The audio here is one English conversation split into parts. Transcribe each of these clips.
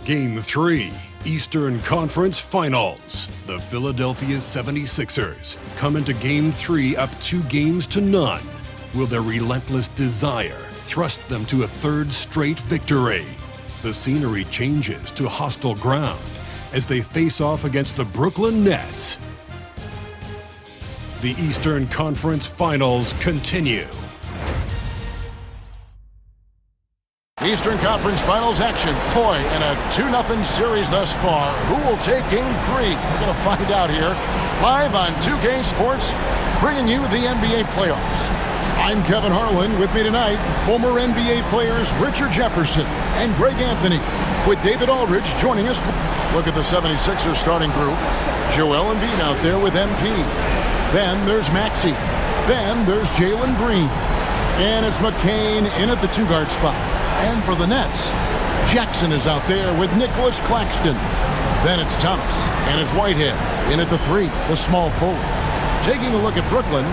Game 3, Eastern Conference Finals. The Philadelphia 76ers come into Game 3 up 2-0. Will their relentless desire thrust them to a third straight victory? The scenery changes to hostile ground as they face off against the Brooklyn Nets. The Eastern Conference Finals continue. Eastern Conference Finals action. Boy, in a 2-0 series thus far. Who will take Game 3? We're going to find out here. Live on 2K Sports, bringing you the NBA playoffs. I'm Kevin Harlan. With me tonight, former NBA players Richard Jefferson and Greg Anthony, with David Aldridge joining us. Look at the 76ers starting group. Joel Embiid out there with MP. Then there's Maxey. Then there's Jalen Green. And it's McCain in at the 2-guard spot. And for the Nets, Jackson is out there with Nicholas Claxton. Then it's Thomas, and it's Whitehead in at the 3, the small forward. Taking a look at Brooklyn,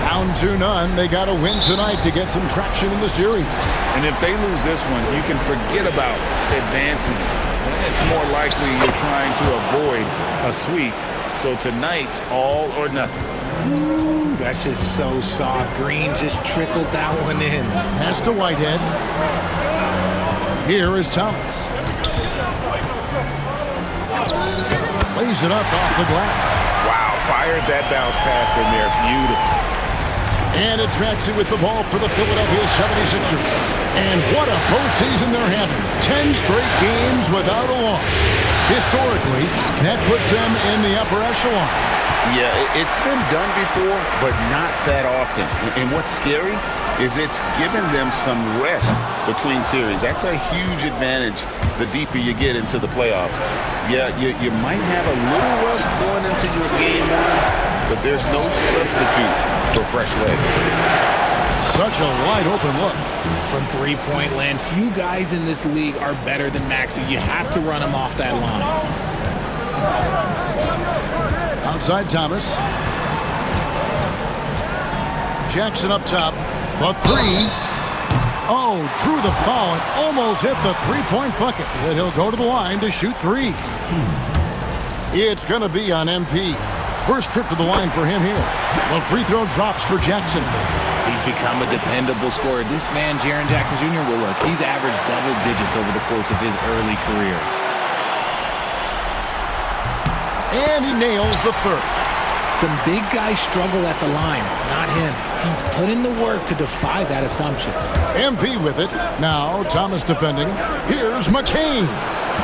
down 2-0. They got to win tonight to get some traction in the series. And if they lose this one, you can forget about advancing. It's more likely you're trying to avoid a sweep. So tonight's all or nothing. Ooh, that's just so soft. Green just trickled that one in. Pass to Whitehead. Here is Thomas. Lays it up off the glass. Wow, fired that bounce pass in there. Beautiful. And it's Maxey with the ball for the Philadelphia 76ers. And what a postseason they're having. 10 straight games without a loss. Historically, that puts them in the upper echelon. Yeah, it's been done before, but not that often. And what's scary is it's given them some rest between series. That's a huge advantage the deeper you get into the playoffs. Yeah, you might have a little rust going into your game ones, but there's no substitute for fresh legs. Such a wide open look. From three-point land, few guys in this league are better than Maxey. You have to run him off that line. Outside Thomas. Jackson up top. The 3. Oh, drew the foul and almost hit the three-point bucket. Then he'll go to the line to shoot 3. It's going to be on MP. First trip to the line for him here. The free throw drops for Jackson. He's become a dependable scorer. This man, Jaren Jackson Jr., will look. He's averaged double digits over the course of his early career. And he nails the 3rd. Some big guys struggle at the line, not him. He's put in the work to defy that assumption. MP with it. Now Thomas defending. Here's McCain.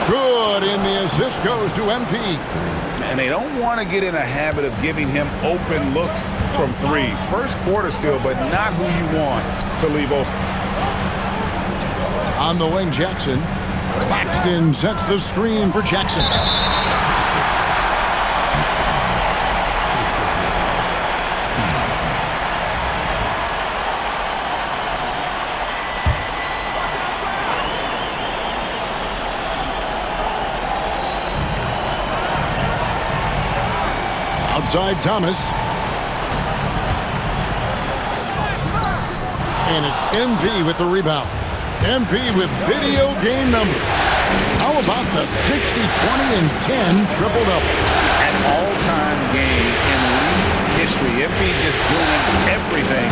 Good, and the assist goes to MP. And they don't want to get in a habit of giving him open looks from 3. First quarter still, but not who you want to leave open. On the wing, Jackson. Claxton sets the screen for Jackson. Outside Thomas. And it's MP with the rebound. MP with video game numbers. How about the 60, 20, and 10 triple-double? An all-time game in league history. MP just doing everything.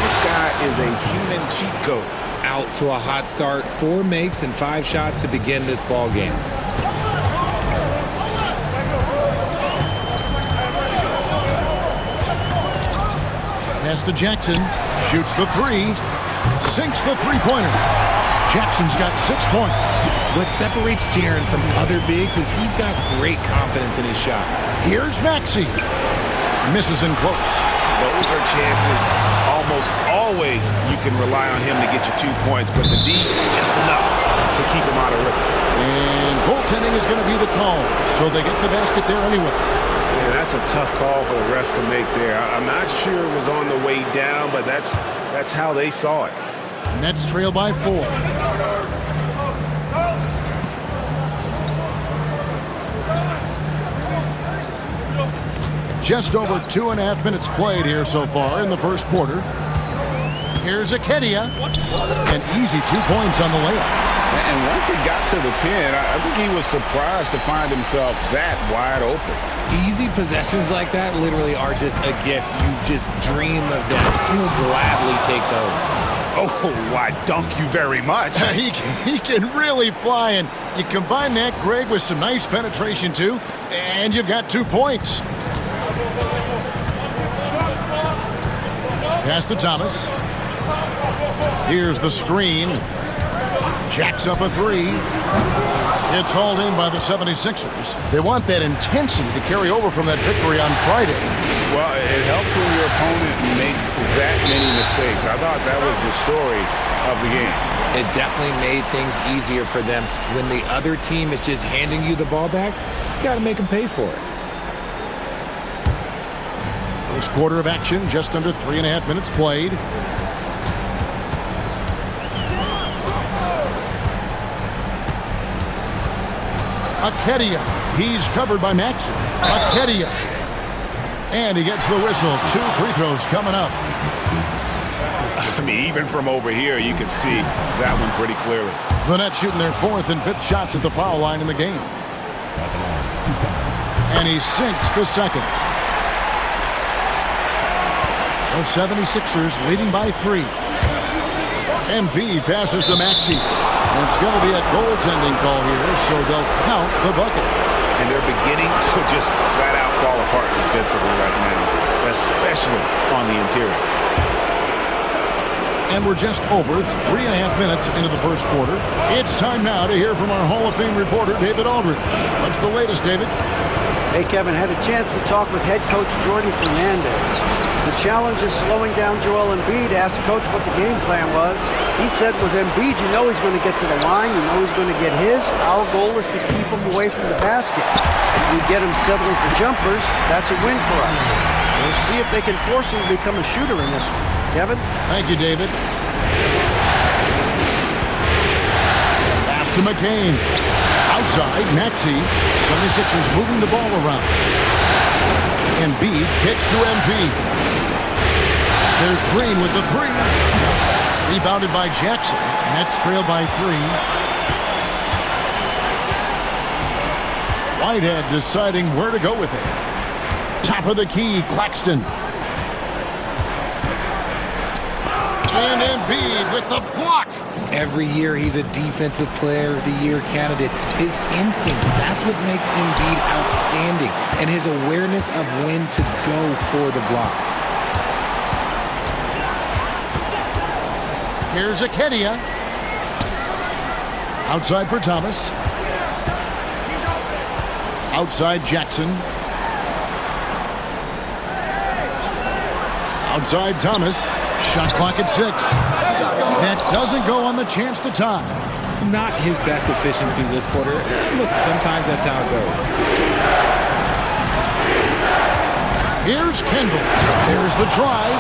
This guy is a human cheat code. Out to a hot start. 4 makes and 5 shots to begin this ball game. Pass to Jackson. Shoots the 3. Sinks the three-pointer. Jackson's got 6 points. What separates Jaren from other bigs is he's got great confidence in his shot. Here's Maxey. Misses in close. Those are chances. Almost always you can rely on him to get you 2 points, but the D, just enough to keep him out of rhythm. And goaltending is going to be the call, so they get the basket there anyway. Yeah, that's a tough call for the refs to make there. I'm not sure it was on the way down, but that's how they saw it. Nets trail by 4. Just over 2.5 minutes played here so far in the first quarter. Here's Akedia. An easy 2 points on the layup. And once he got to the 10, I think he was surprised to find himself that wide open. Easy possessions like that literally are just a gift. You just dream of them. He'll gladly take those. Oh, I dunk you very much. He can really fly, and you combine that, Greg, with some nice penetration, too, and you've got 2 points. Pass to Thomas. Here's the screen. Jacks up a 3. It's hauled in by the 76ers. They want that intensity to carry over from that victory on Friday. Well, it helps when your opponent makes that many mistakes. I thought that was the story of the game. It definitely made things easier for them. When the other team is just handing you the ball back, you got to make them pay for it. First quarter of action, just under 3.5 minutes played. Akedia. He's covered by Maxey. Akedia. And he gets the whistle. 2 free throws coming up. I mean, even from over here, you can see that one pretty clearly. The Nets shooting their 4th and 5th shots at the foul line in the game. And he sinks the 2nd. The 76ers leading by 3. MP passes to Maxey. And it's going to be a goaltending call here, so they'll count the bucket. And they're beginning to just flat out fall apart defensively right now, especially on the interior. And we're just over 3.5 minutes into the first quarter. It's time now to hear from our Hall of Fame reporter, David Aldridge. What's the latest, David? Hey, Kevin, had a chance to talk with head coach Jordi Fernandez. The challenge is slowing down Joel Embiid. Asked coach what the game plan was. He said with Embiid, you know he's going to get to the line. You know he's going to get his. Our goal is to keep him away from the basket. If we get him settling for jumpers, that's a win for us. We'll see if they can force him to become a shooter in this one. Kevin? Thank you, David. Pass to McCain. Outside, Maxey. 76ers moving the ball around. Embiid kicks to MP. There's Green with the 3. Rebounded by Jackson. Nets trail by 3. Whitehead deciding where to go with it. Top of the key, Claxton. And Embiid with the block. Every year he's a Defensive Player of the Year candidate. His instincts, that's what makes Embiid outstanding. And his awareness of when to go for the block. Here's Akedia. Outside for Thomas. Outside Jackson. Outside Thomas. Shot clock at 6. That doesn't go on the chance to tie. Not his best efficiency this quarter. Look, sometimes that's how it goes. Here's Kendall. There's the drive.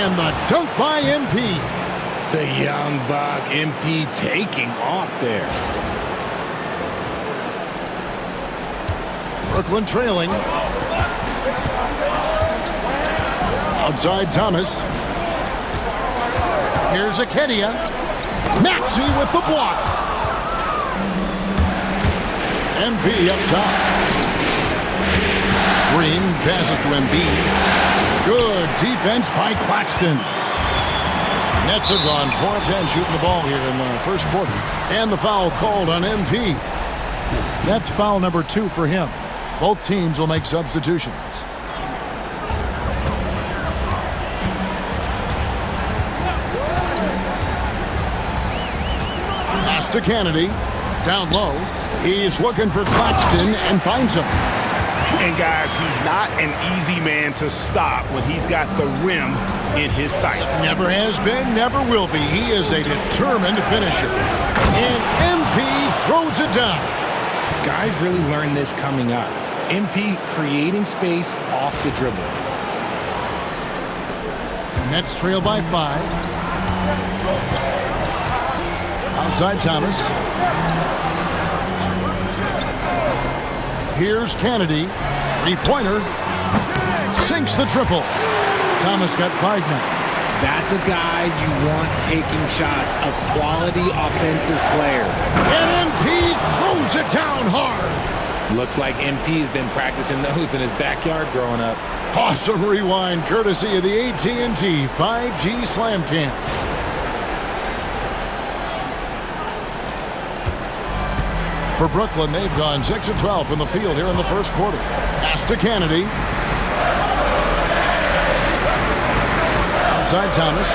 And the dunk by MP. The young buck, MP taking off there. Brooklyn trailing. Outside Thomas. Here's Akedia. Maxey with the block. MP up top. Green passes to Embiid. Good defense by Claxton. Nets have gone 4 of 10 shooting the ball here in the first quarter. And the foul called on MP. That's foul number 2 for him. Both teams will make substitutions. Pass to Kennedy. Down low. He's looking for Claxton and finds him. And guys, he's not an easy man to stop when he's got the rim in his sights. Never has been, never will be. He is a determined finisher. And MP throws it down. Guys really learned this coming up. MP creating space off the dribble. Nets trail by 5. Outside Thomas. Here's Kennedy. 3-pointer. Sinks the triple. Thomas got 5 now. That's a guy you want taking shots, a quality offensive player. And MP throws it down hard. Looks like MP's been practicing those in his backyard growing up. Awesome rewind courtesy of the AT&T 5G Slam Cam. For Brooklyn, they've gone 6 of 12 from the field here in the first quarter. Pass to Kennedy. Outside Thomas.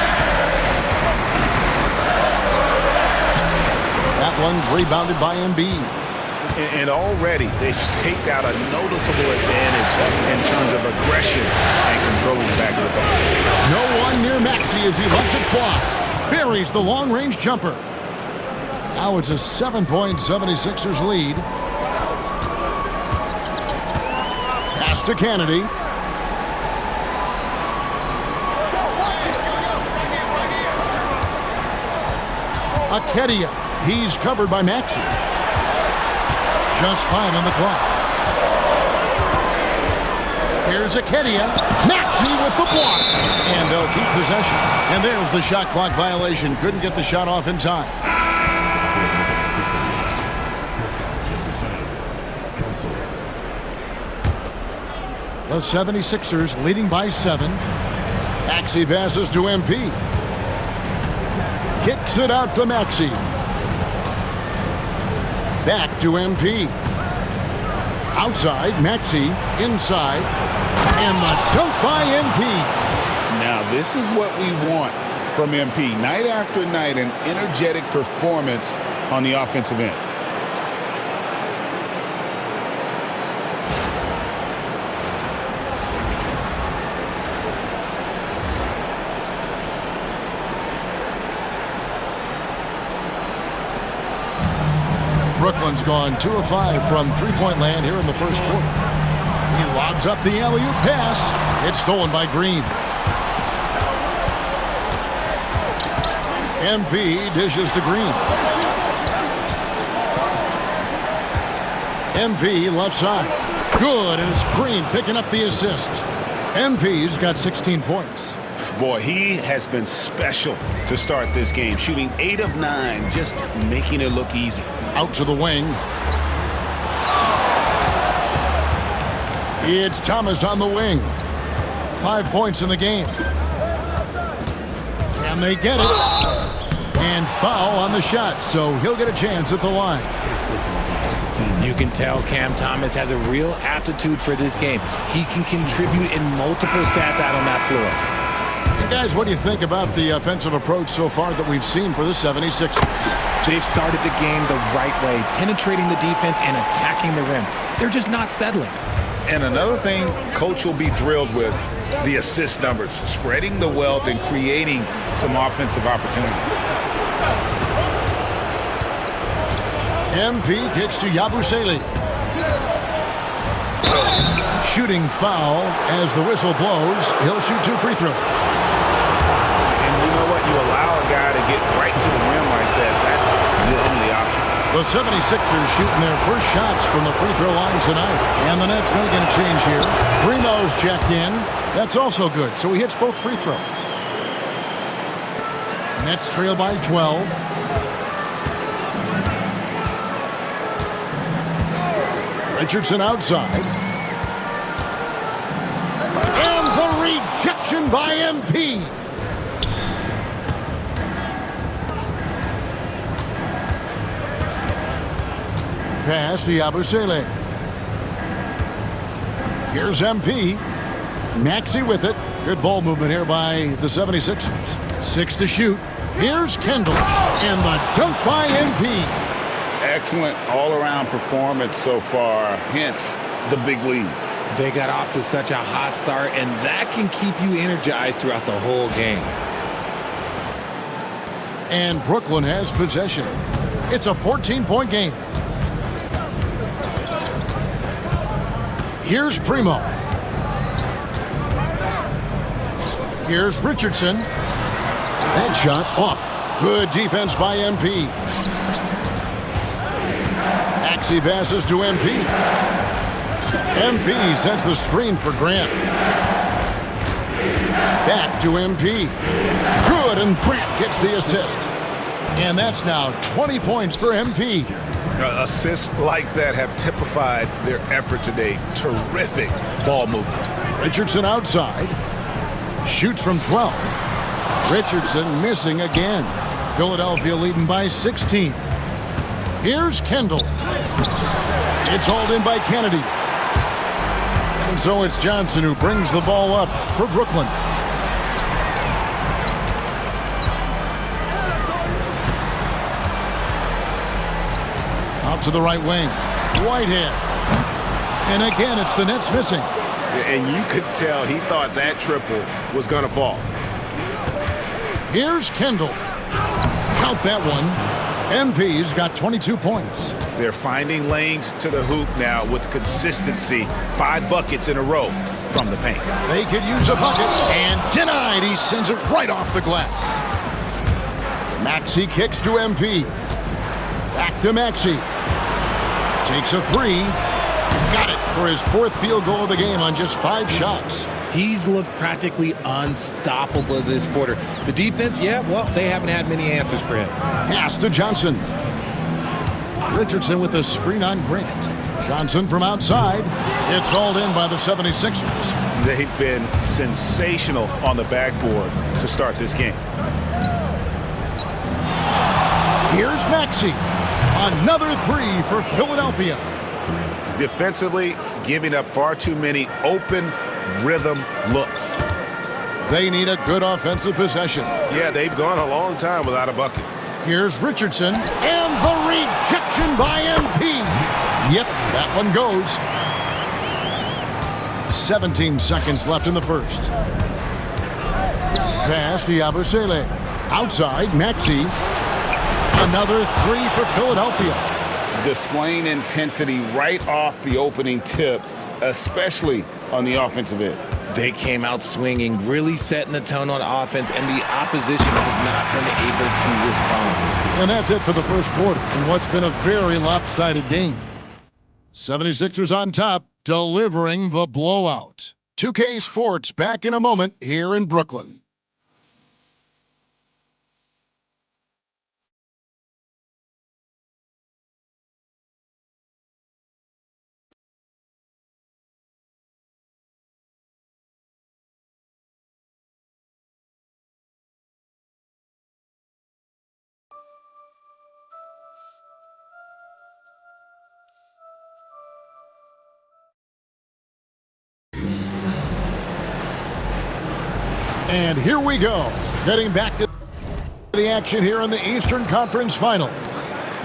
That one's rebounded by Embiid. And already they've staked out a noticeable advantage in terms of aggression and controlling the back of the ball. No one near Maxey as he lets it fly. Buries the long-range jumper. Now it's a 7-point 76ers lead. Pass to Kennedy. Akedia. He's covered by Maxey. Just 5 on the clock. Here's Akedia. Maxey with the block. And they'll keep possession. And there's the shot clock violation. Couldn't get the shot off in time. The 76ers leading by 7. Maxey passes to MP. Kicks it out to Maxey. Back to MP. Outside, Maxey. Inside. And the dunk by MP. Now, this is what we want from MP. Night after night, an energetic performance on the offensive end. Brooklyn's gone 2 of 5 from three-point land here in the first quarter. He lobs up the alley-oop pass. It's stolen by Green. MP dishes to Green. MP left side. Good, and it's Green picking up the assist. MP's got 16 points. Boy, he has been special to start this game, shooting 8 of 9, just making it look easy. Out to the wing. It's Thomas on the wing. 5 points in the game. Can they get it? And foul on the shot, so he'll get a chance at the line. You can tell Cam Thomas has a real aptitude for this game. He can contribute in multiple stats out on that floor. Hey guys, what do you think about the offensive approach so far that we've seen for the 76ers? They've started the game the right way, penetrating the defense and attacking the rim. They're just not settling. And another thing Coach will be thrilled with, the assist numbers, spreading the wealth and creating some offensive opportunities. MP kicks to Yabusele. Shooting foul as the whistle blows. He'll shoot 2 free throws. And you know what? You allow a guy to get right to the rim like that. That's your only option. The 76ers shooting their first shots from the free throw line tonight. And the Nets making a change here. Primo's checked in. That's also good. So he hits both free throws. Nets trail by 12. Richardson outside. And the rejection by MP. Pass to Yabusele. Here's MP. Maxey with it. Good ball movement here by the 76ers. 6 to shoot. Here's Kendall. And the dunk by MP. Excellent all-around performance so far, hence the big lead. They got off to such a hot start, and that can keep you energized throughout the whole game. And Brooklyn has possession. It's a 14-point game. Here's Primo. Here's Richardson. That shot off. Good defense by MP. Maxey passes to MP. MP sets the screen for Grant. Back to MP. Good, and Grant gets the assist. And that's now 20 points for MP. Assists like that have typified their effort today. Terrific ball movement. Richardson outside. Shoots from 12. Richardson missing again. Philadelphia leading by 16. Here's Kendall. It's hauled in by Kennedy. And so it's Johnson who brings the ball up for Brooklyn. Out to the right wing. Whitehead. And again, it's the Nets missing. And you could tell he thought that triple was going to fall. Here's Kendall. Count that one. MP's got 22 points. They're finding lanes to the hoop now with consistency. 5 buckets in a row from the paint. They could use a bucket, and denied. He sends it right off the glass. Maxey kicks to MP. Back to Maxey. Takes a 3. Got it for his 4th field goal of the game on just 5 shots. He's looked practically unstoppable this quarter. The defense, yeah, well, they haven't had many answers for him. Pass to Johnson. Richardson with the screen on Grant. Johnson from outside. It's hauled in by the 76ers. They've been sensational on the backboard to start this game. Here's Maxey. Another 3 for Philadelphia. Defensively, giving up far too many open rhythm looks. They need a good offensive possession. Yeah, they've gone a long time without a bucket. Here's Richardson, and the rejection by MP. Yep, that one goes. 17 seconds left in the first. Pass to Yabusele. Outside, Maxey. Another 3 for Philadelphia. Displaying intensity right off the opening tip, especially on the offensive end. They came out swinging, really setting the tone on offense, and the opposition has not been able to respond. And that's it for the first quarter in what's been a very lopsided game. 76ers on top, delivering the blowout. 2K Sports back in a moment here in Brooklyn. And here we go, getting back to the action here in the Eastern Conference Finals.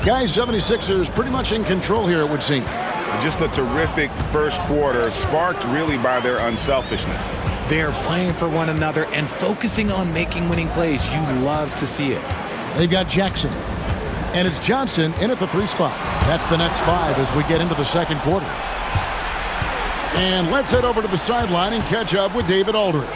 Guys, 76ers pretty much in control here, it would seem. Just a terrific first quarter, sparked really by their unselfishness. They're playing for one another and focusing on making winning plays. You love to see it. They've got Jackson, and it's Johnson in at the 3 spot. That's the Nets 5 as we get into the second quarter. And let's head over to the sideline and catch up with David Aldridge.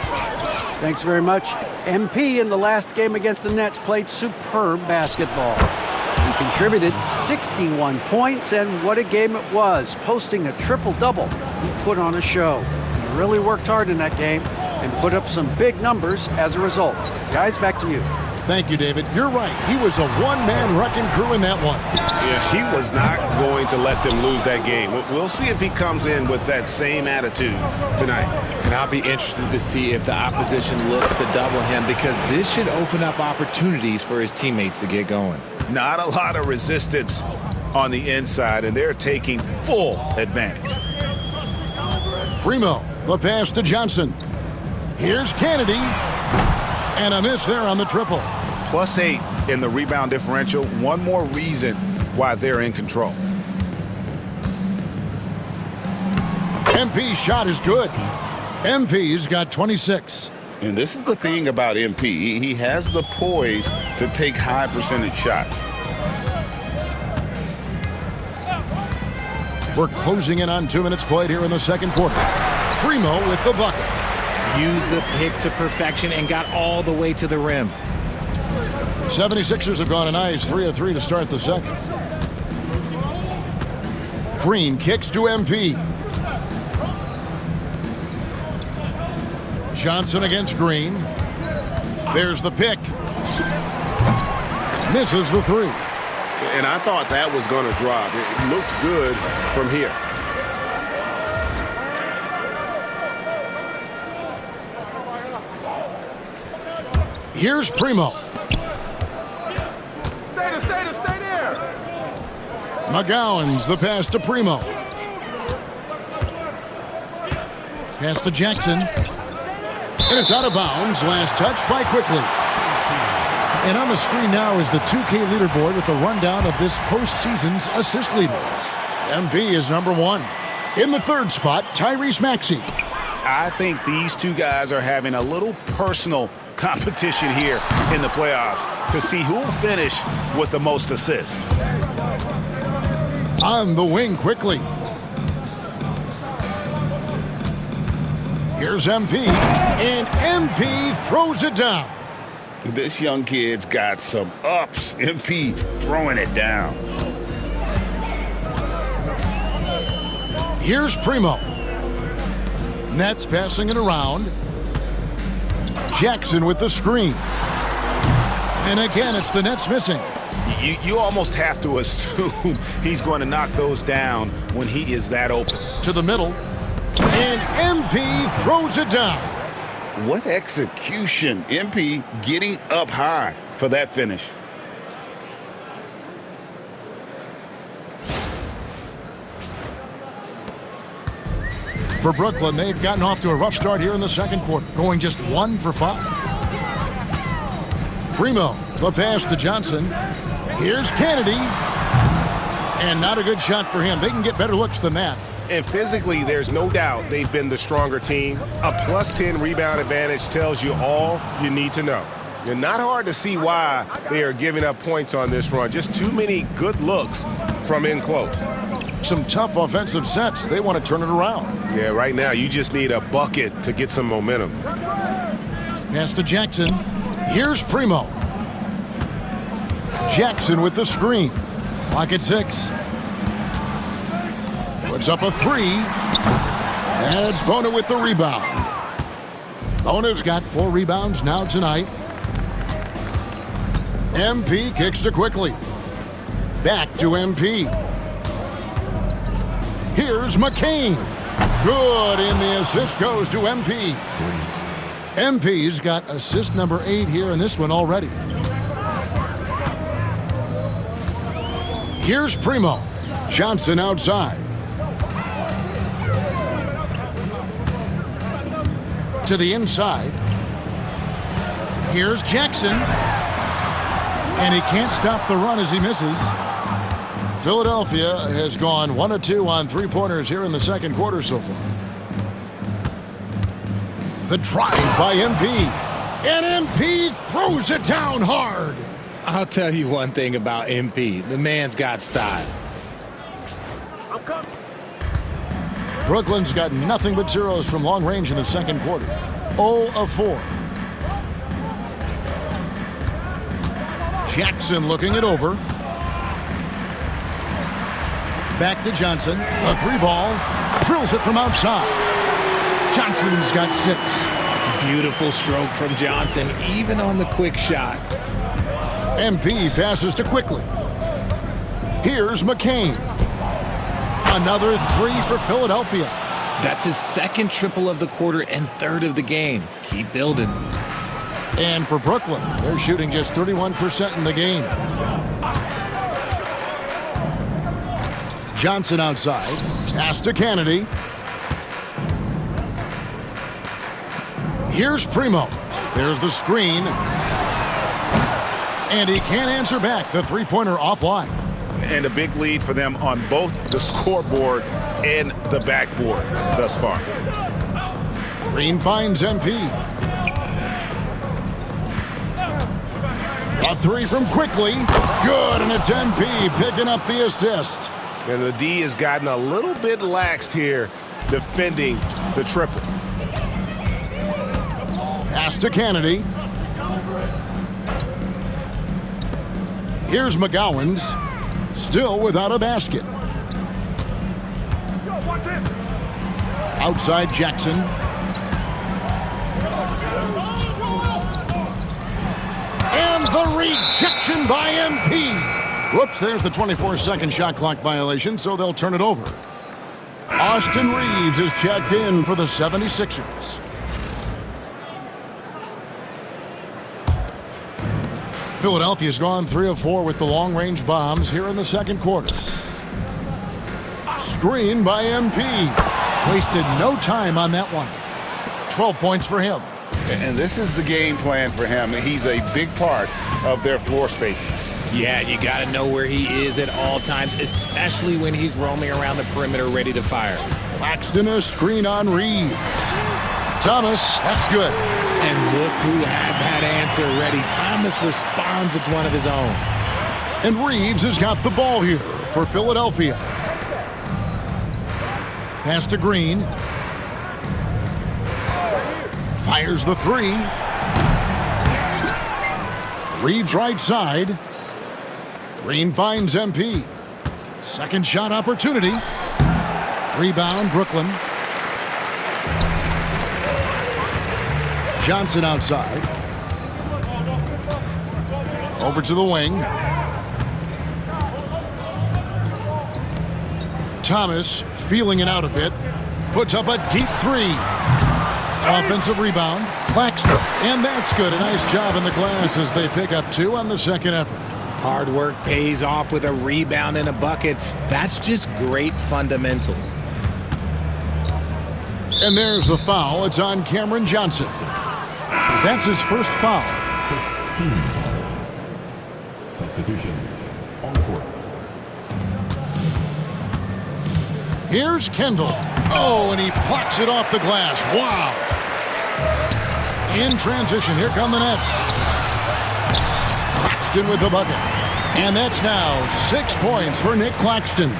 Thanks very much. MP in the last game against the Nets played superb basketball. He contributed 61 points, and what a game it was, posting a triple-double. He put on a show. He really worked hard in that game and put up some big numbers as a result. Guys, back to you. Thank you, David. You're right. He was a one-man wrecking crew in that one. Yeah, he was not going to let them lose that game. We'll see if he comes in with that same attitude tonight. And I'll be interested to see if the opposition looks to double him, because this should open up opportunities for his teammates to get going. Not a lot of resistance on the inside, and they're taking full advantage. Primo, the pass to Johnson. Here's Kennedy. And a miss there on the triple. +8 in the rebound differential. One more reason why they're in control. MP's shot is good. MP's got 26. And this is the thing about MP. He has the poise to take high percentage shots. We're closing in on 2 minutes played here in the second quarter. Primo with the bucket. Used the pick to perfection and got all the way to the rim. 76ers have gone a nice 3 of 3 to start the second. Green kicks to MP. Johnson against Green. There's the pick. Misses the three. And I thought that was going to drop. It looked good from here. Here's Primo. Stay there. McGowan's the pass to Primo. Pass to Jackson. And it's out of bounds. Last touch by Quickly. And on the screen now is the 2K leaderboard with the rundown of this postseason's assist leaders. MP is number 1. In the third spot, Tyrese Maxey. I think these two guys are having a little personal competition here in the playoffs to see who will finish with the most assists. On the wing Quickly. Here's MP, and MP throws it down. This young kid's got some ups. MP throwing it down. Here's Primo. Nets passing it around. Jackson with the screen. And again, it's the Nets missing. You almost have to assume he's going to knock those down when he is that open. To the middle. And MP throws it down. What execution. MP getting up high for that finish. For Brooklyn, they've gotten off to a rough start here in the second quarter, going just 1 for 5. Primo, the pass to Johnson. Here's Kennedy. And not a good shot for him. They can get better looks than that. And physically, there's no doubt they've been the stronger team. A +10 rebound advantage tells you all you need to know. And not hard to see why they are giving up points on this run. Just too many good looks from in close. Some tough offensive sets. They want to turn it around. Yeah, right now you just need a bucket to get some momentum. Pass to Jackson. Here's Primo. Jackson with the screen. Pocket 6. Puts up a 3. And it's Bona with the rebound. Bona's got 4 rebounds now tonight. MP kicks to Quickly. Back to MP. Here's McCain. Good, and the assist goes to MP. MP's got assist number 8 here in this one already. Here's Primo. Johnson outside. To the inside. Here's Jackson. And he can't stop the run as he misses. Philadelphia has gone 1 of 2 on 3-pointers here in the second quarter so far. The drive by MP. And MP throws it down hard. I'll tell you one thing about MP. The man's got style. Brooklyn's got nothing but zeros from long range in the second quarter. 0 of 4. Jackson looking it over. Back to Johnson. A 3-ball. Drills it from outside. Johnson's got 6. Beautiful stroke from Johnson, even on the quick shot. MP passes to Quickly. Here's McCain. Another 3 for Philadelphia. That's his second triple of the quarter and third of the game. Keep building. And for Brooklyn, they're shooting just 31% in the game. Johnson outside. Pass to Kennedy. Here's Primo. There's the screen. And he can't answer back. The 3-pointer offline. And a big lead for them on both the scoreboard and the backboard thus far. Green finds MP. A 3 from Quickly. Good, and it's MP picking up the assist. And the D has gotten a little bit laxed here defending the triple. Pass to Kennedy. Here's McGowan's. Still without a basket. Outside Jackson. And the rejection by MP. Whoops, there's the 24-second shot clock violation, so they'll turn it over. Austin Reeves is checked in for the 76ers. Philadelphia's gone 3 of 4 with the long-range bombs here in the second quarter. Screen by MP. Wasted no time on that one. 12 points for him. And this is the game plan for him. He's a big part of their floor spacing. Yeah, you got to know where he is at all times, especially when he's roaming around the perimeter ready to fire. Claxton a screen on Reeves. Thomas, that's good. And look who had that answer ready. Thomas responds with one of his own. And Reeves has got the ball here for Philadelphia. Pass to Green. Fires the 3. Reeves right side. Green finds MP. Second shot opportunity. Rebound, Brooklyn. Johnson outside. Over to the wing. Thomas feeling it out a bit. Puts up a deep 3. Offensive rebound. Claxton. And that's good. A nice job in the glass as they pick up 2 on the second effort. Hard work pays off with a rebound and a bucket. That's just great fundamentals. And there's the foul. It's on Cameron Johnson. That's his first foul. 15 substitutions on the court. Here's Kendall. Oh, and he plucks it off the glass. Wow. In transition, here come the Nets. Claxton with the bucket. And that's now 6 points for Nick Claxton.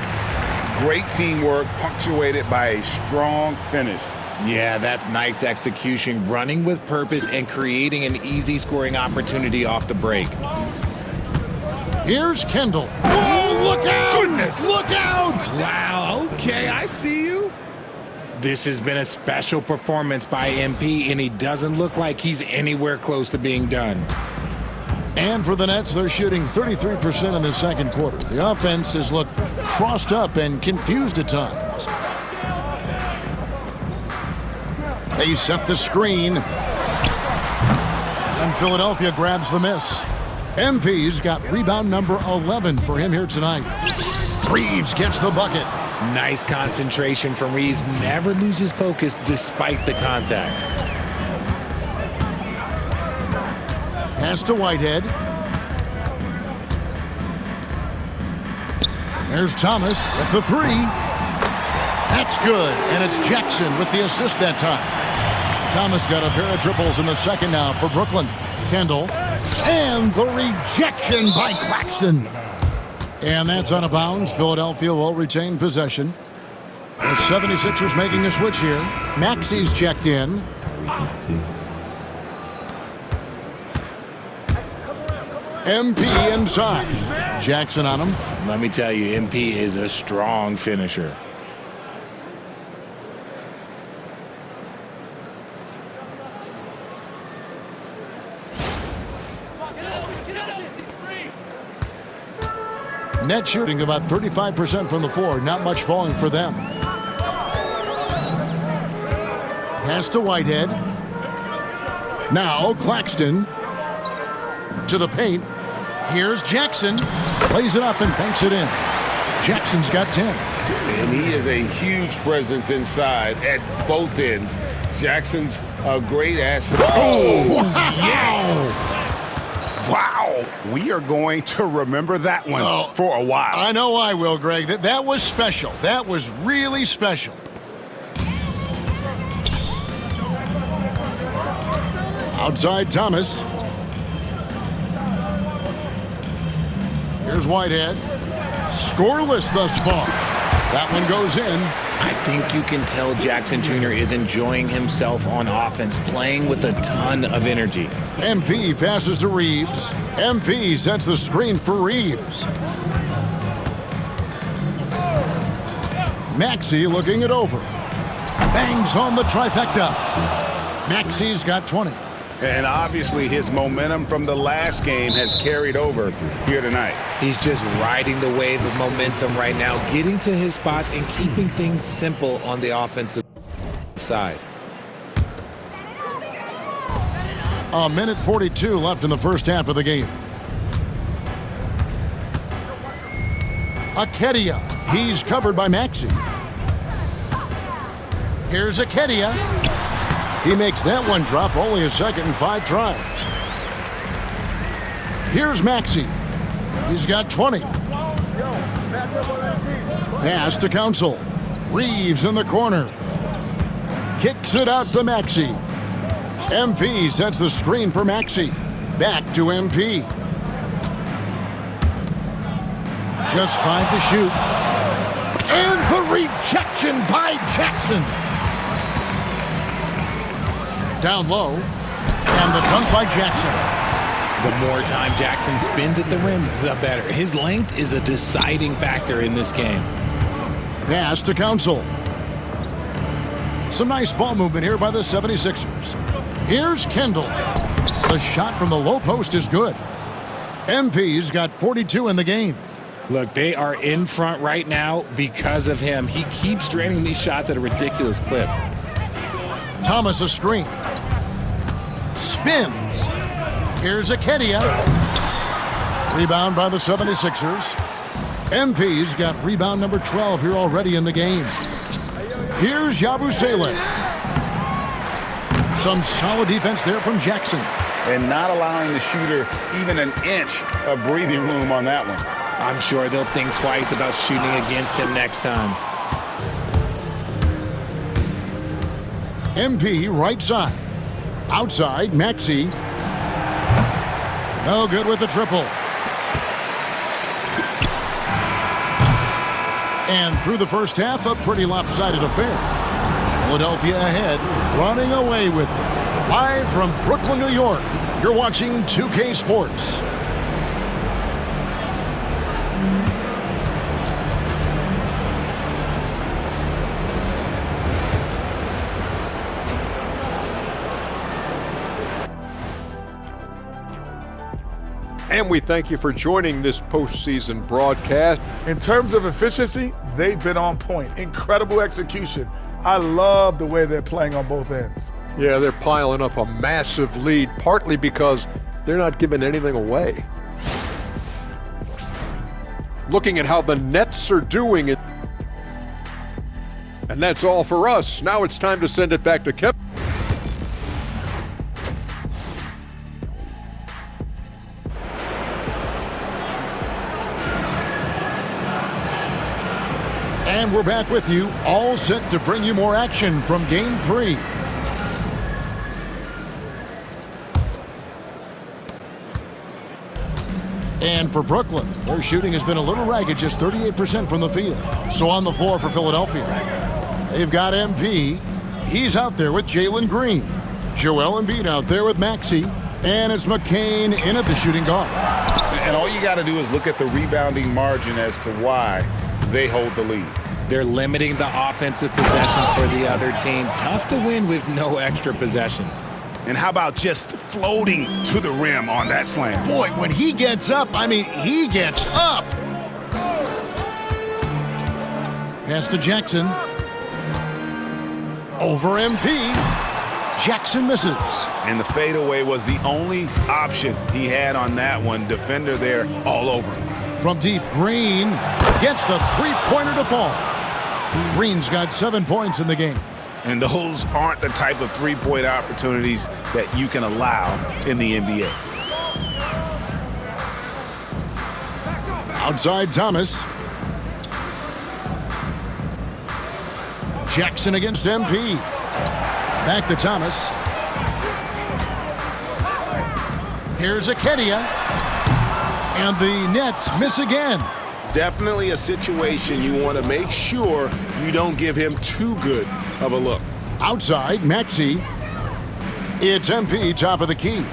Great teamwork, punctuated by a strong finish. Yeah, that's nice execution, running with purpose and creating an easy scoring opportunity off the break. Here's Kendall. Oh, look out! Goodness. Look out! Wow, okay, I see you. This has been a special performance by MP, and he doesn't look like he's anywhere close to being done. And for the Nets, they're shooting 33% in the second quarter. The offense has looked crossed up and confused at times. They set the screen. And Philadelphia grabs the miss. MP's got rebound number 11 for him here tonight. Reeves gets the bucket. Nice concentration from Reeves. Never loses focus despite the contact. Pass to Whitehead. There's Thomas with the 3. That's good, and it's Jackson with the assist that time. Thomas got a pair of triples in the second now for Brooklyn. Kendall, and the rejection by Claxton. And that's out of bounds. Philadelphia will retain possession. The 76ers making a switch here. Maxi's checked in. MP inside. Jackson on him. Let me tell you, MP is a strong finisher. Net shooting about 35% from the floor. Not much falling for them. Pass to Whitehead. Now Claxton to the paint. Here's Jackson. Plays it up and banks it in. Jackson's got 10. And he is a huge presence inside at both ends. Jackson's a great asset. Oh, wow. Yes! Wow, we are going to remember that one for a while. I know I will, Greg. That was special. That was really special. Outside Thomas. Here's Whitehead. Scoreless thus far. That one goes in. I think you can tell Jackson Jr. is enjoying himself on offense, playing with a ton of energy. MP passes to Reeves. MP sets the screen for Reeves. Maxey looking it over. Bangs home the trifecta. Maxi's got 20. And obviously his momentum from the last game has carried over here tonight. He's just riding the wave of momentum right now, getting to his spots and keeping things simple on the offensive side. A minute 42 left in the first half of the game. Akedia. He's covered by Maxey. Here's Akedia. He makes that one drop, only a second and 5 tries. Here's Maxey. He's got 20. Pass to Council. Reeves in the corner. Kicks it out to Maxey. MP sets the screen for Maxey. Back to MP. Just 5 to shoot. And the rejection by Jackson. Down low, and the dunk by Jackson. The more time Jackson spins at the rim, the better. His length is a deciding factor in this game. Pass to Council. Some nice ball movement here by the 76ers. Here's Kendall. The shot from the low post is good. MP's got 42 in the game. Look, they are in front right now because of him. He keeps draining these shots at a ridiculous clip. Thomas a screen. Spins. Here's Akedia. Rebound by the 76ers. MP's got rebound number 12 here already in the game. Here's Yabusele. Some solid defense there from Jackson. And not allowing the shooter even an inch of breathing room on that one. I'm sure they'll think twice about shooting against him next time. MP right side. Outside, Maxey. No good with the triple. And through the first half, a pretty lopsided affair. Philadelphia ahead, running away with it. Live from Brooklyn, New York, you're watching 2K Sports. And we thank you for joining this postseason broadcast. In terms of efficiency, they've been on point. Incredible execution. I love the way they're playing on both ends. Yeah, they're piling up a massive lead, partly because they're not giving anything away. Looking at how the Nets are doing it. And that's all for us. Now it's time to send it back to Kevin. And we're back with you, all set to bring you more action from Game 3. And for Brooklyn, their shooting has been a little ragged, just 38% from the field. So on the floor for Philadelphia, they've got MP. He's out there with Jalen Green. Joel Embiid out there with Maxey. And it's McCain in at the shooting guard. And all you got to do is look at the rebounding margin as to why they hold the lead. They're limiting the offensive possessions for the other team. Tough to win with no extra possessions. And how about just floating to the rim on that slam? Boy, when he gets up, I mean, he gets up. Pass to Jackson. Over MP. Jackson misses. And the fadeaway was the only option he had on that one. Defender there all over him. From deep, Green gets the three-pointer to fall. Green's got 7 points in the game. And those aren't the type of three-point opportunities that you can allow in the NBA. Outside Thomas. Jackson against MP. Back to Thomas. Here's Akedia. And the Nets miss again. Definitely a situation you want to make sure you don't give him too good of a look. Outside, Maxey. It's MP, top of the key.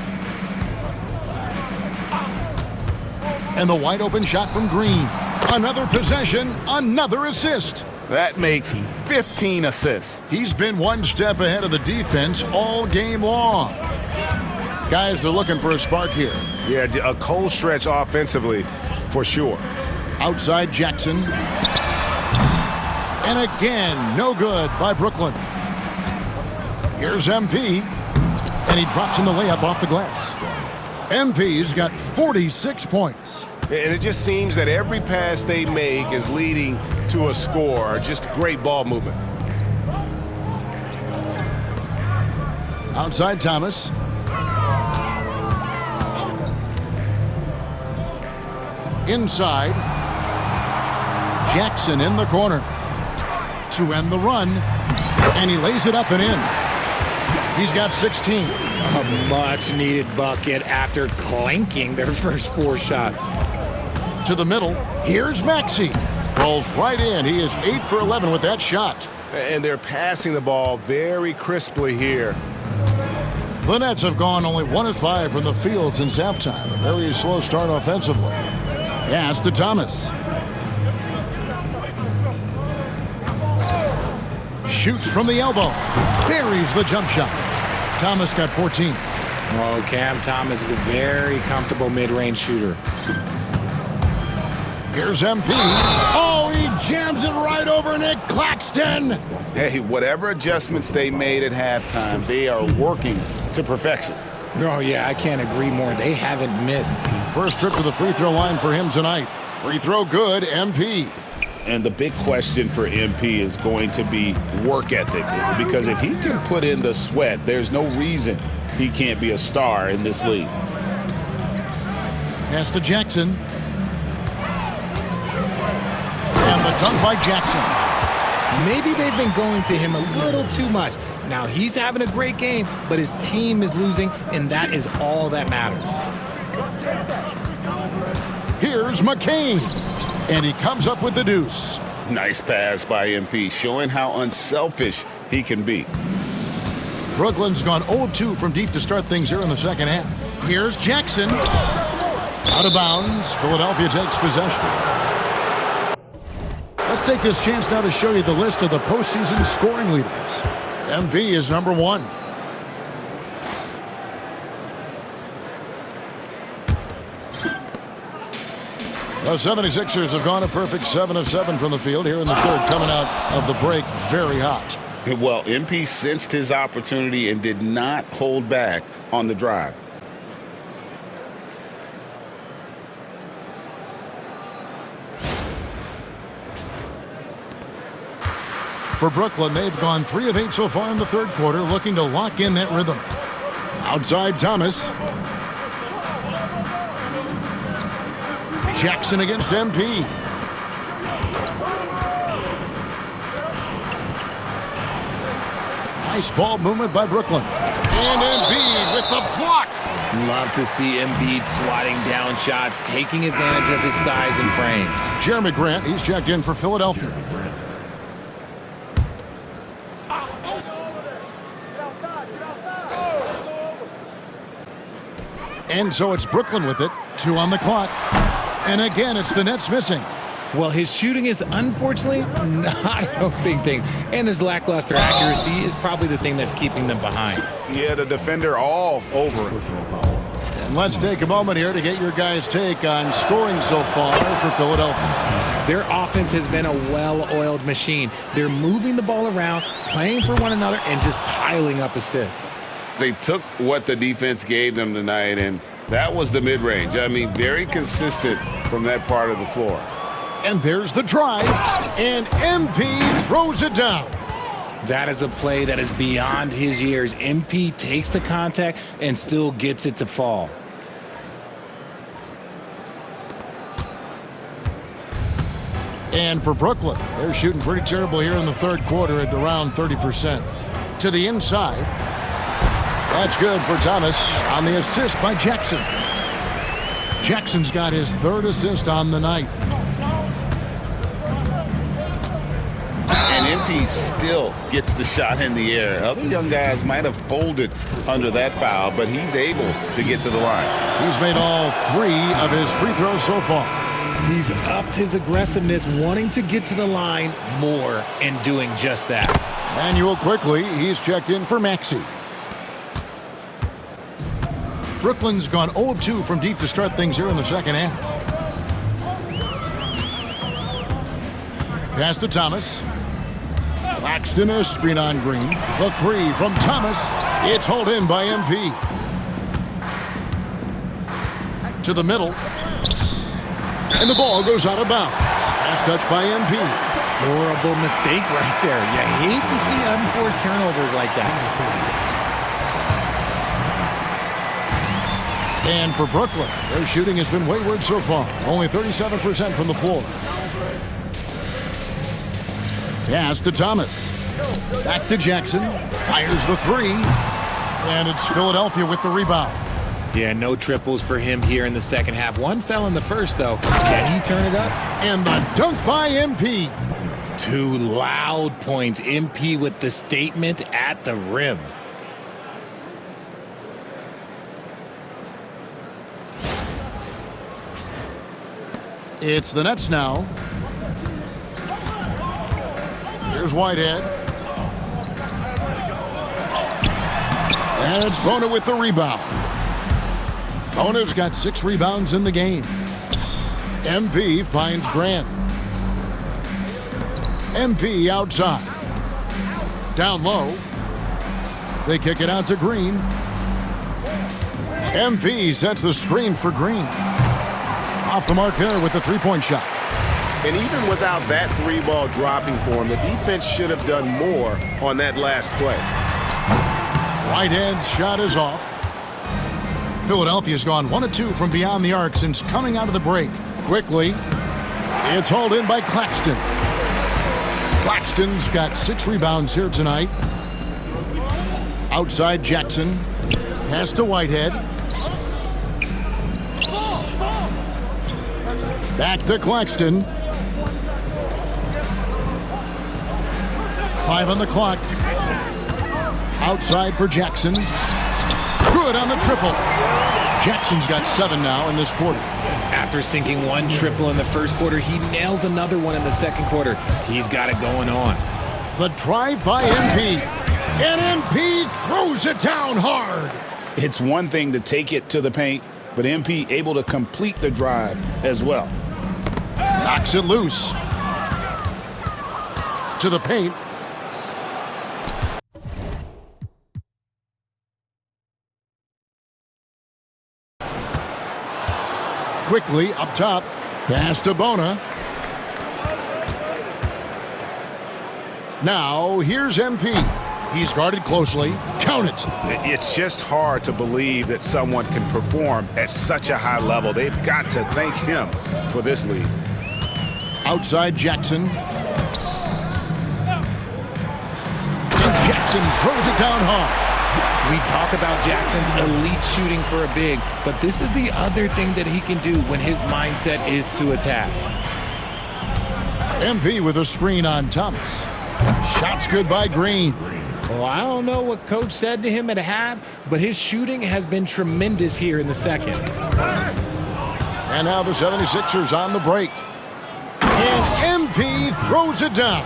And the wide open shot from Green. Another possession, another assist. That makes 15 assists. He's been one step ahead of the defense all game long. Guys are looking for a spark here. Yeah, a cold stretch offensively for sure. Outside Jackson. And again, no good by Brooklyn. Here's MP. And he drops in the layup off the glass. MP's got 46 points. And it just seems that every pass they make is leading to a score. Just great ball movement. Outside Thomas. Inside. Jackson in the corner to end the run. And he lays it up and in. He's got 16. A much-needed bucket after clanking their first 4 shots. To the middle. Here's Maxey. Rolls right in. He is 8 for 11 with that shot. And they're passing the ball very crisply here. The Nets have gone only 1 of 5 from the field since halftime. A very slow start offensively. Pass to Thomas. Shoots from the elbow. Buries the jump shot. Thomas got 14. Well, Cam Thomas is a very comfortable mid-range shooter. Here's MP. Oh, he jams it right over Nick Claxton. Hey, whatever adjustments they made at halftime, they are working to perfection. Oh, yeah, I can't agree more. They haven't missed. First trip to the free throw line for him tonight. Free throw good, MP. And the big question for MP is going to be work ethic. Because if he can put in the sweat, there's no reason he can't be a star in this league. Pass to Jackson. And the dunk by Jackson. Maybe they've been going to him a little too much. Now, he's having a great game, but his team is losing, and that is all that matters. Here's McCain. And he comes up with the deuce. Nice pass by MP, showing how unselfish he can be. Brooklyn's gone 0 of 2 from deep to start things here in the second half. Here's Jackson. Out of bounds. Philadelphia takes possession. Let's take this chance now to show you the list of the postseason scoring leaders. MP is number 1. The 76ers have gone a perfect 7 of 7 from the field here in the third, coming out of the break very hot. Well, MP sensed his opportunity and did not hold back on the drive. For Brooklyn, they've gone 3 of 8 so far in the third quarter, looking to lock in that rhythm. Outside Thomas. Jackson against MP. Nice ball movement by Brooklyn. And Embiid with the block. Love to see Embiid swatting down shots, taking advantage of his size and frame. Jeremy Grant, he's checked in for Philadelphia. And so it's Brooklyn with it. 2 on the clock. And again, it's the Nets missing. Well, his shooting is unfortunately not helping things. And his lackluster accuracy is probably the thing that's keeping them behind. Yeah, the defender all over it. And let's take a moment here to get your guys' take on scoring so far for Philadelphia. Their offense has been a well-oiled machine. They're moving the ball around, playing for one another, and just piling up assists. They took what the defense gave them tonight, and that was the mid-range. I mean, very consistent from that part of the floor. And there's the drive, and MP throws it down. That is a play that is beyond his years. MP takes the contact and still gets it to fall. And for Brooklyn, they're shooting pretty terrible here in the third quarter at around 30%. To the inside. That's good for Thomas on the assist by Jackson. Jackson's got his 3rd assist on the night. And MP still gets the shot in the air. Other young guys might have folded under that foul, but he's able to get to the line. He's made all 3 of his free throws so far. He's upped his aggressiveness, wanting to get to the line more and doing just that. Manuel quickly, he's checked in for Maxey. Brooklyn's gone 0 of 2 from deep to start things here in the second half. Pass to Thomas. Claxton, a screen on Green. The three from Thomas. It's hauled in by MP. To the middle. And the ball goes out of bounds. Pass touch by MP. Horrible mistake right there. You hate to see unforced turnovers like that. And for Brooklyn, their shooting has been wayward so far. Only 37% from the floor. Pass to Thomas. Back to Jackson. Fires the three. And it's Philadelphia with the rebound. Yeah, no triples for him here in the second half. One fell in the first, though. Can he turn it up? And the dunk by MP. 2 loud points. MP with the statement at the rim. It's the Nets now. Here's Whitehead. And it's Bona with the rebound. Bona's got 6 rebounds in the game. MP finds Grant. MP outside. Down low. They kick it out to Green. MP sets the screen for Green. Off the mark there with the three-point shot. And even without that 3-ball dropping for him, the defense should have done more on that last play. Whitehead's shot is off. Philadelphia's gone 1 of 2 from beyond the arc since coming out of the break. Quickly, it's hauled in by Claxton. Claxton's got 6 rebounds here tonight. Outside Jackson. Pass to Whitehead. Back to Claxton. 5 on the clock. Outside for Jackson. Good on the triple. Jackson's got 7 now in this quarter. After sinking 1 triple in the first quarter, he nails another one in the second quarter. He's got it going on. The drive by MP. And MP throws it down hard. It's one thing to take it to the paint, but MP able to complete the drive as well. Knocks it loose. To the paint. Quickly up top. Pass to Bona. Now here's MP. He's guarded closely. Count it. It's just hard to believe that someone can perform at such a high level. They've got to thank him for this lead. Outside Jackson. And Jackson throws it down hard. We talk about Jackson's elite shooting for a big, but this is the other thing that he can do when his mindset is to attack. MP with a screen on Thomas. Shot's good by Green. Well, I don't know what coach said to him at half, but his shooting has been tremendous here in the second. And now the 76ers on the break. And MP throws it down.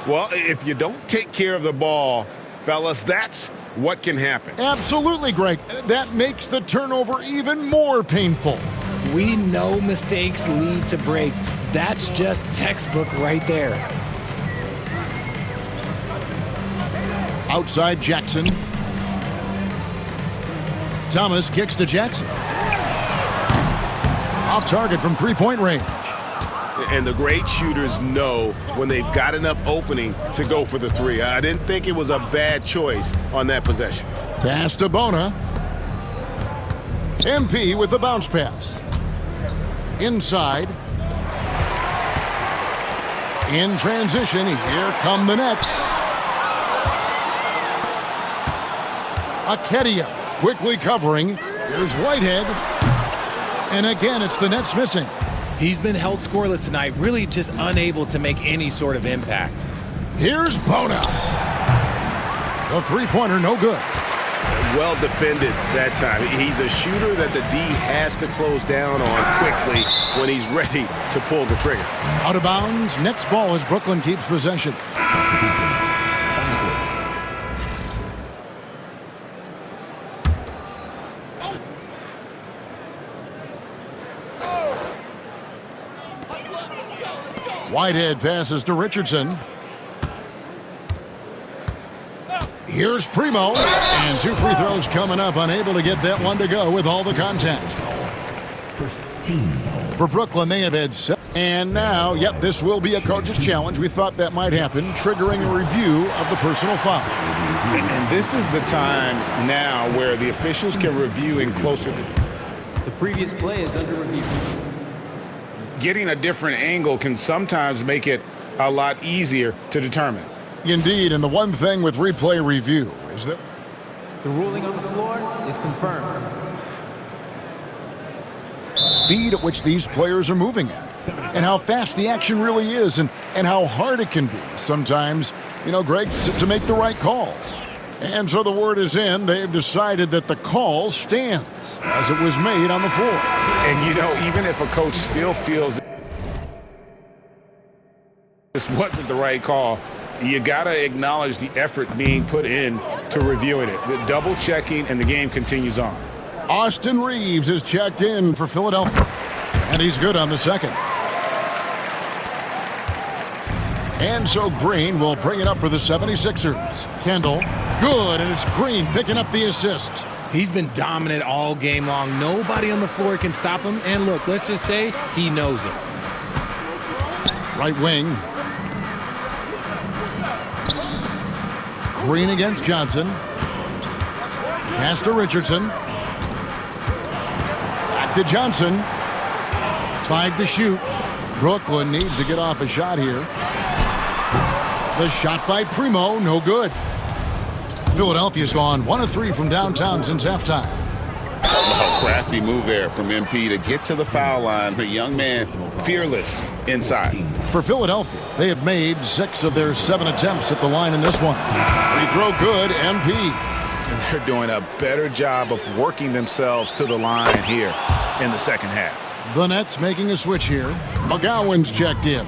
Well, if you don't take care of the ball, fellas, that's what can happen. Absolutely, Greg. That makes the turnover even more painful. We know mistakes lead to breaks. That's just textbook right there. Outside Jackson. Thomas kicks to Jackson. Off target from three-point range. And the great shooters know when they've got enough opening to go for the three. I didn't think it was a bad choice on that possession. Pass to Bona. MP with the bounce pass. Inside. In transition, here come the Nets. Akedia quickly covering. Here's Whitehead. And again, it's the Nets missing. He's been held scoreless tonight, really just unable to make any sort of impact. Here's Bona. The three-pointer, no good. Well defended that time. He's a shooter that the D has to close down on quickly when he's ready to pull the trigger. Out of bounds, Nets ball as Brooklyn keeps possession. Whitehead passes to Richardson. Here's Primo, and 2 free throws coming up, unable to get that one to go with all the contact. First team. For Brooklyn, they have had 7. And now, yep, this will be a coach's challenge. We thought that might happen, triggering a review of the personal foul. And this is the time now where the officials can review in closer to the previous play is under review. Getting a different angle can sometimes make it a lot easier to determine. Indeed, and the one thing with replay review is that the ruling on the floor is confirmed. Speed at which these players are moving at, and how fast the action really is, and how hard it can be sometimes, Greg, to make the right call. And so the word is in. They've decided that the call stands as it was made on the floor. And, even if a coach still feels this wasn't the right call, you got to acknowledge the effort being put in to reviewing it. The double checking, and the game continues on. Austin Reeves is checked in for Philadelphia, and he's good on the second. And so Green will bring it up for the 76ers. Kendall, good, and it's Green picking up the assist. He's been dominant all game long. Nobody on the floor can stop him. And look, let's just say he knows it. Right wing. Green against Johnson. Pass to Richardson. Back to Johnson. 5 to shoot. Brooklyn needs to get off a shot here. The shot by Primo, no good. Philadelphia's gone 1 of 3 from downtown since halftime. Oh, crafty move there from MP to get to the foul line. The young man, fearless inside. For Philadelphia, they have made 6 of their 7 attempts at the line in this one. Free throw good, MP. And they're doing a better job of working themselves to the line here in the second half. The Nets making a switch here. McGowan's checked in.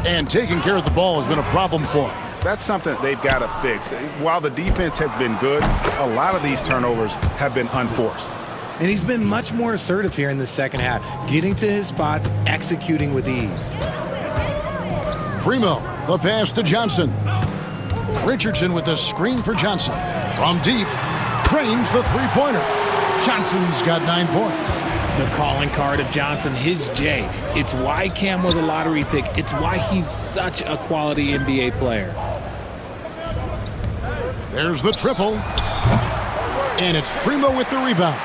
And taking care of the ball has been a problem for him. That's something they've got to fix. While the defense has been good, a lot of these turnovers have been unforced. And he's been much more assertive here in the second half, getting to his spots, executing with ease. Primo, the pass to Johnson. Richardson with the screen for Johnson. From deep, cranes the three-pointer. Johnson's got 9 points. The calling card of Johnson, his J. It's why Cam was a lottery pick. It's why he's such a quality NBA player. There's the triple. And it's Primo with the rebound.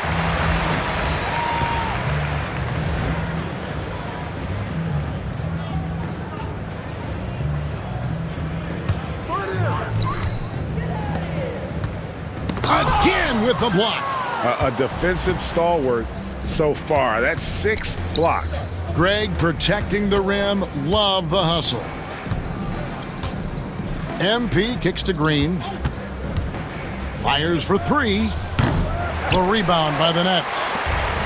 Again with the block. A defensive stalwart so far. That's 6 blocks. Greg protecting the rim. Love the hustle. MP kicks to Green. Fires for 3. The rebound by the Nets.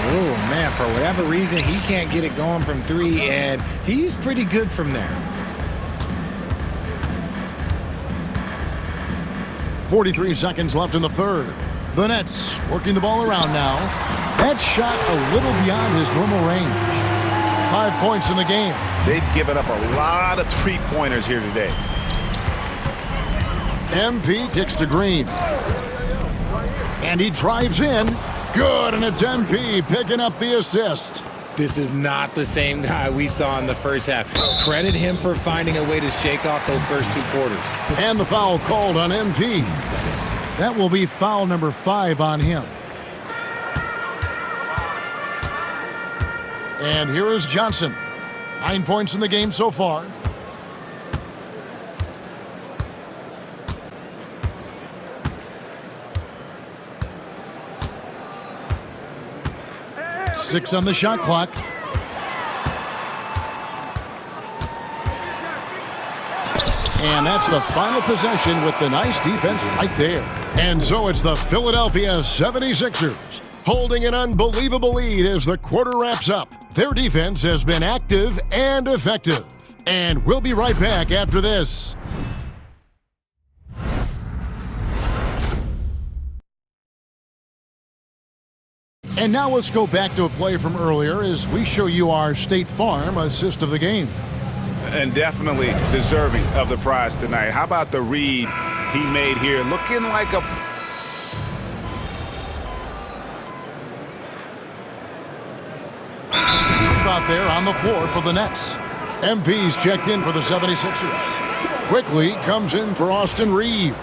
Oh, man, for whatever reason, he can't get it going from 3, and he's pretty good from there. 43 seconds left in the third. The Nets working the ball around now. That shot a little beyond his normal range. 5 points in the game. They've given up a lot of three-pointers here today. MP kicks to Green. And he drives in. Good, and it's MP picking up the assist. This is not the same guy we saw in the first half. Credit him for finding a way to shake off those first 2 quarters. And the foul called on MP. That will be foul number 5 on him. And here is Johnson. 9 points in the game so far. Six on the shot clock. And that's the final possession with the nice defense right there. And so it's the Philadelphia 76ers holding an unbelievable lead as the quarter wraps up. Their defense has been active and effective. And we'll be right back after this. And now let's go back to a play from earlier as we show you our State Farm assist of the game. And definitely deserving of the prize tonight. How about the read he made here? Looking like a... Out there on the floor for the Nets. MP's checked in for the 76ers. Quickly comes in for Austin Reeves.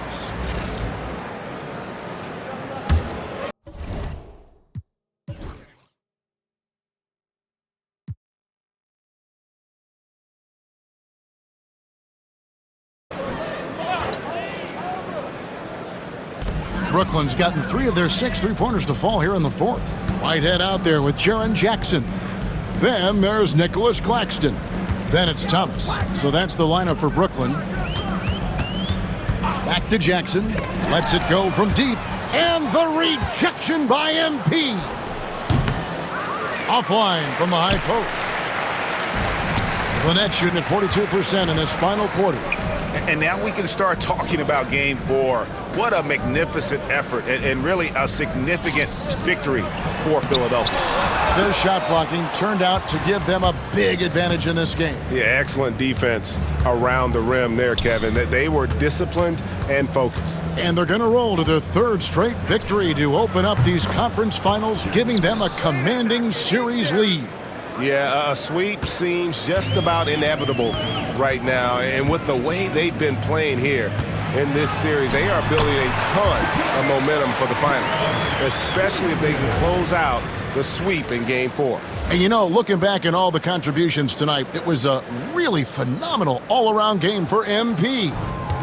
Brooklyn's gotten 3 of their 6 three-pointers to fall here in the fourth. Whitehead out there with Jaren Jackson. Then there's Nicholas Claxton. Then it's Thomas. So that's the lineup for Brooklyn. Back to Jackson. Lets it go from deep. And the rejection by MP. Offline from the high post. The Nets shooting at 42% in this final quarter. And now we can start talking about Game 4. What a magnificent effort and really a significant victory for Philadelphia. Their shot blocking turned out to give them a big advantage in this game. Yeah, excellent defense around the rim there, Kevin. They were disciplined and focused. And they're going to roll to their 3rd straight victory to open up these conference finals, giving them a commanding series lead. Yeah, a sweep seems just about inevitable right now. And with the way they've been playing here in this series, they are building a ton of momentum for the finals, especially if they can close out the sweep in Game 4. And you know, looking back at all the contributions tonight, it was a really phenomenal all-around game for MP.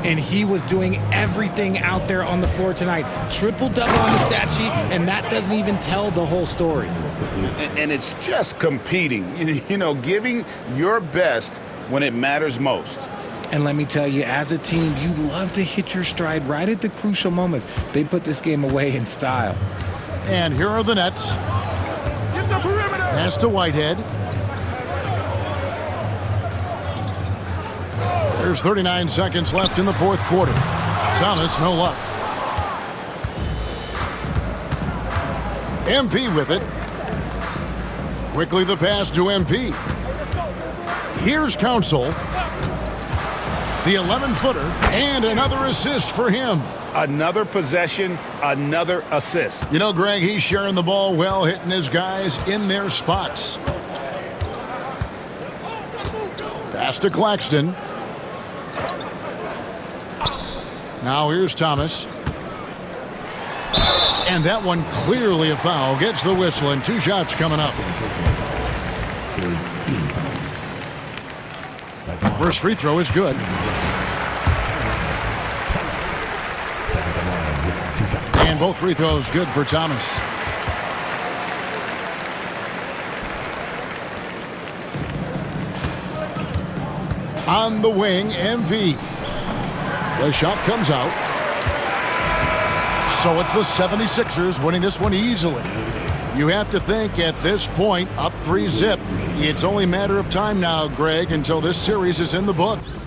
And he was doing everything out there on the floor tonight. Triple-double on the stat sheet, and that doesn't even tell the whole story. And it's just competing, you know, giving your best when it matters most. And let me tell you, as a team, you love to hit your stride right at the crucial moments. They put this game away in style. And here are the Nets. Pass to Whitehead. There's 39 seconds left in the fourth quarter. Thomas, no luck. MP with it. Quickly the pass to MP. Here's Council. The 11-footer, and another assist for him. Another possession, another assist. You know, Greg, he's sharing the ball well, hitting his guys in their spots. Pass to Claxton. Now here's Thomas. And that one clearly a foul. Gets the whistle, and 2 shots coming up. First free throw is good. And both free throws good for Thomas. On the wing, MP. The shot comes out. So it's the 76ers winning this one easily. You have to think at this point, up 3-zip. It's only a matter of time now, Greg, until this series is in the books.